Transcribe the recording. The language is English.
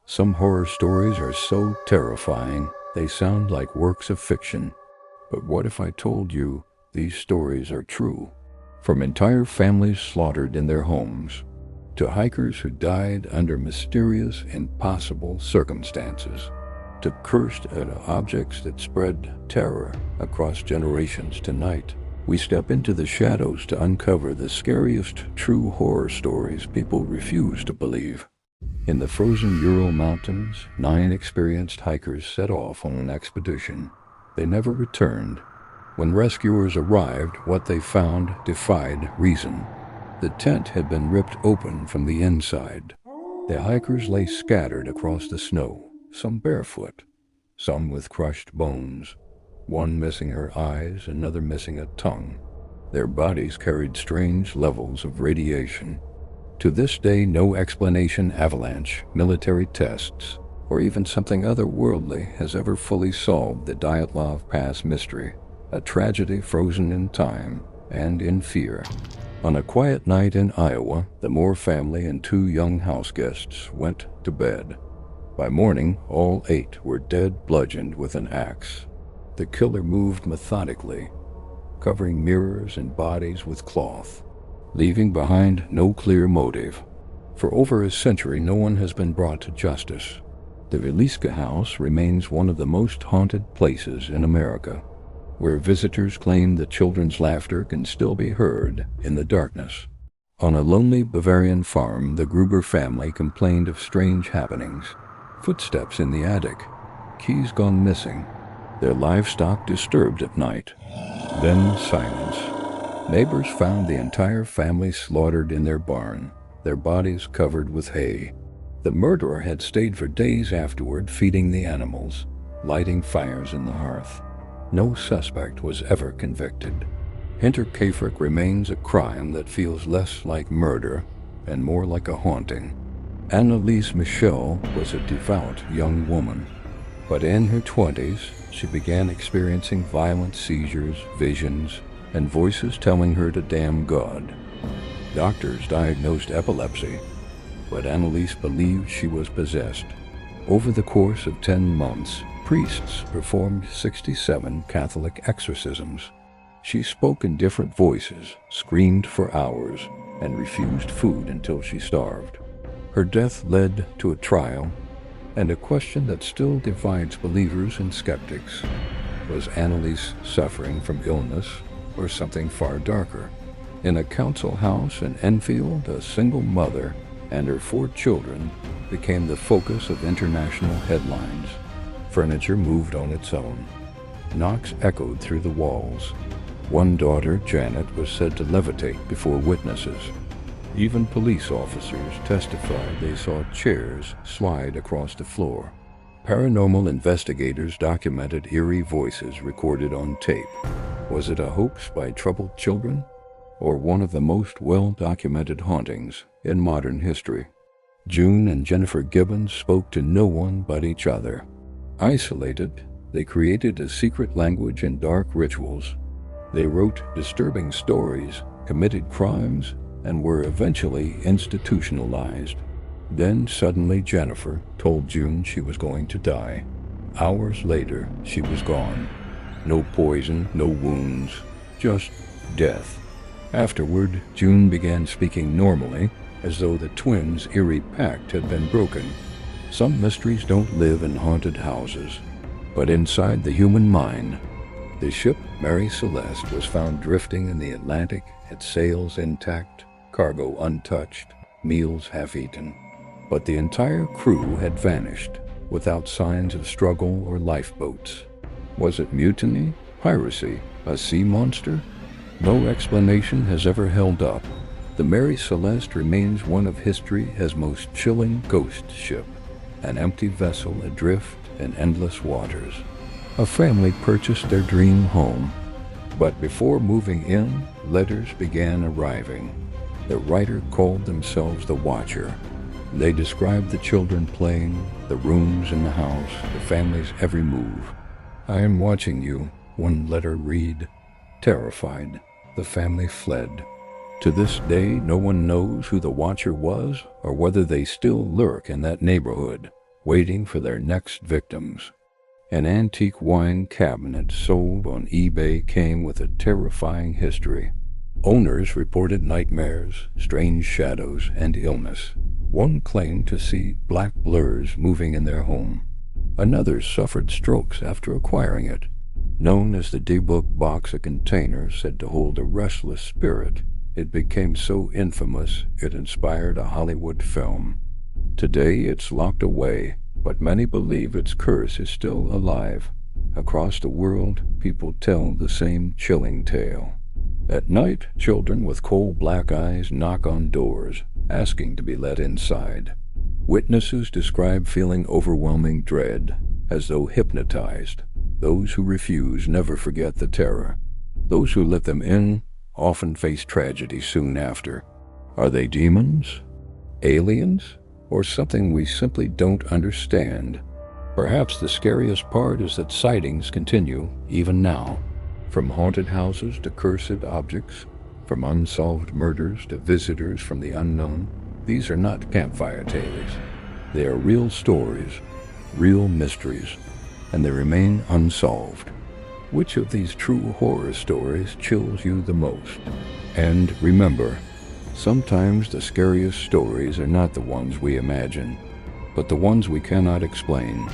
Some horror stories are so terrifying, they sound like works of fiction. But what if I told you these stories are true? From entire families slaughtered in their homes, to hikers who died under mysterious, impossible circumstances, to cursed objects that spread terror across generations. Tonight, we step into the shadows to uncover the scariest true horror stories people refuse to believe. In the frozen Ural Mountains, 9 experienced hikers set off on an expedition. They never returned. When rescuers arrived, what they found defied reason. The tent had been ripped open from the inside. The hikers lay scattered across the snow, some barefoot, some with crushed bones, one missing her eyes, another missing a tongue. Their bodies carried strange levels of radiation. To this day, no explanation, avalanche, military tests, or even something otherworldly has ever fully solved the Dyatlov Pass mystery, a tragedy frozen in time and in fear. On a quiet night in Iowa, the Moore family and 2 young house guests went to bed. By morning, all 8 were dead, bludgeoned with an axe. The killer moved methodically, covering mirrors and bodies with cloth, leaving behind no clear motive. For over a century, no one has been brought to justice. The Villisca house remains one of the most haunted places in America, where visitors claim the children's laughter can still be heard in the darkness. On a lonely Bavarian farm, the Gruber family complained of strange happenings. Footsteps in the attic, keys gone missing, their livestock disturbed at night. Then silence. Neighbors found the entire family slaughtered in their barn, their bodies covered with hay. The murderer had stayed for days afterward, feeding the animals, lighting fires in the hearth. No suspect was ever convicted. Hinterkaifeck remains a crime that feels less like murder and more like a haunting. Anneliese Michel was a devout young woman, but in her 20s, she began experiencing violent seizures, visions, and voices telling her to damn God. Doctors diagnosed epilepsy, but Anneliese believed she was possessed. Over the course of 10 months, priests performed 67 Catholic exorcisms. She spoke in different voices, screamed for hours, and refused food until she starved. Her death led to a trial, and a question that still divides believers and skeptics. Was Anneliese suffering from illness or something far darker? In a council house in Enfield, a single mother and her 4 children became the focus of international headlines. Furniture moved on its own. Knocks echoed through the walls. One daughter, Janet, was said to levitate before witnesses. Even police officers testified they saw chairs slide across the floor. Paranormal investigators documented eerie voices recorded on tape. Was it a hoax by troubled children, or one of the most well-documented hauntings in modern history? June and Jennifer Gibbons spoke to no one but each other. Isolated, they created a secret language and dark rituals. They wrote disturbing stories, committed crimes, and were eventually institutionalized. Then suddenly Jennifer told June she was going to die. Hours later, she was gone. No poison, no wounds, just death. Afterward, June began speaking normally, as though the twins' eerie pact had been broken. Some mysteries don't live in haunted houses, but inside the human mind. The ship Mary Celeste was found drifting in the Atlantic, its sails intact, cargo untouched, meals half-eaten. But the entire crew had vanished, without signs of struggle or lifeboats. Was it mutiny, piracy, a sea monster? No explanation has ever held up. The Mary Celeste remains one of history's most chilling ghost ship, an empty vessel adrift in endless waters. A family purchased their dream home, but before moving in, letters began arriving. The writer called themselves the Watcher. They described the children playing, the rooms in the house, the family's every move. "I am watching you," one letter read. Terrified, the family fled. To this day, no one knows who the Watcher was or whether they still lurk in that neighborhood. waiting for their next victims. An antique wine cabinet sold on eBay came with a terrifying history. Owners reported nightmares, strange shadows, and illness. One claimed to see black blurs moving in their home. Another suffered strokes after acquiring it. Known as the Dybbuk Box, a container said to hold a restless spirit, it became so infamous it inspired a Hollywood film. Today it's locked away, but many believe its curse is still alive. Across the world, people tell the same chilling tale. At night, children with coal black eyes knock on doors, asking to be let inside. Witnesses describe feeling overwhelming dread, as though hypnotized. Those who refuse never forget the terror. Those who let them in often face tragedy soon after. Are they demons? Aliens? Or something we simply don't understand? Perhaps the scariest part is that sightings continue even now. From haunted houses to cursed objects, from unsolved murders to visitors from the unknown, these are not campfire tales. They are real stories, real mysteries, and they remain unsolved. Which of these true horror stories chills you the most? And remember, sometimes the scariest stories are not the ones we imagine, but the ones we cannot explain.